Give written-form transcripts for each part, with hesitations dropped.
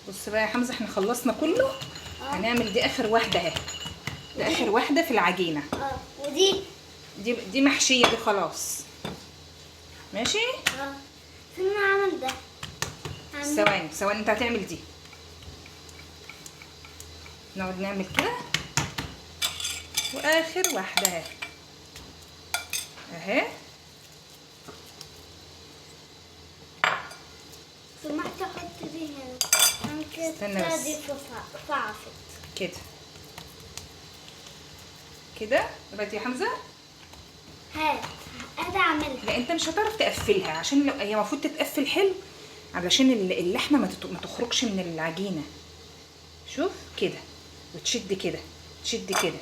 بص بقى يا حمزه، احنا خلصنا كله. هنعمل دي اخر واحده اهي. دي اخر واحده في العجينه. ودي دي محشيه دي خلاص. ماشي. فين عمل ده؟ ثواني انت هتعمل دي. نقعد نعمل كده. واخر واحده اهي اهي. سمحت احط دي هنا. استنى بس. دي فعفت كده كده دلوقتي يا حمزه. هات اعملها. لا انت مش هتعرف تقفلها، عشان لو هي المفروض تتقفل حلو علشان اللحمه ما تخرجش من العجينه. شوف كده، وتشد كده، تشد كده،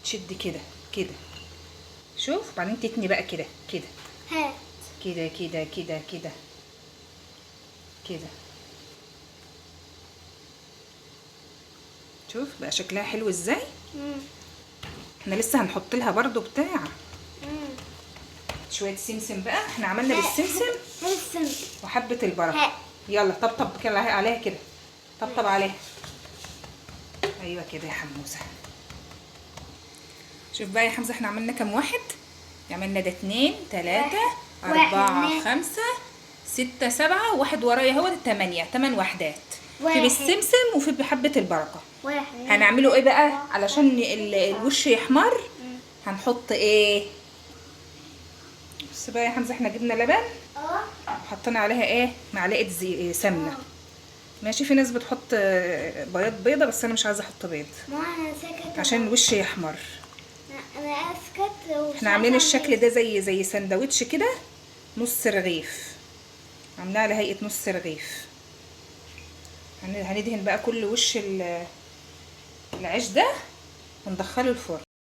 تشد كده كده. شوف، وبعدين تتني بقى كده كده. هات كده كده كده كده كده. شوف بقى شكلها حلو ازاي. احنا لسه هنحط لها برضو بتاع شويه سمسم بقى. احنا عملنا بالسمسم وحبه البركه. يلا طبطب كده عليها كده، طبطب عليها. ايوه كده يا حموزه. شوف بقى يا حمزه، احنا عملنا كام واحد؟ عملنا ده 2 3 4 5 6 7 وواحد ورايا اهو 8 وحدات. في بالسمسم وفي بحبه البركه. هنعمله ايه بقى علشان الوش يحمر؟ هنحط ايه؟ بص بقى يا حمزه، احنا جبنا لبن وحطينا عليها ايه؟ معلقه سمنه. ماشي. في ناس بتحط بيضه، بس انا مش عايزه احط بيض عشان الوش يحمر. انا اسكت. احنا عاملين الشكل ده زي سندوتش كده، نص رغيف. عاملاه على هيئه نص رغيف. هندهن بقى كل وش العيش ده وندخله الفرن.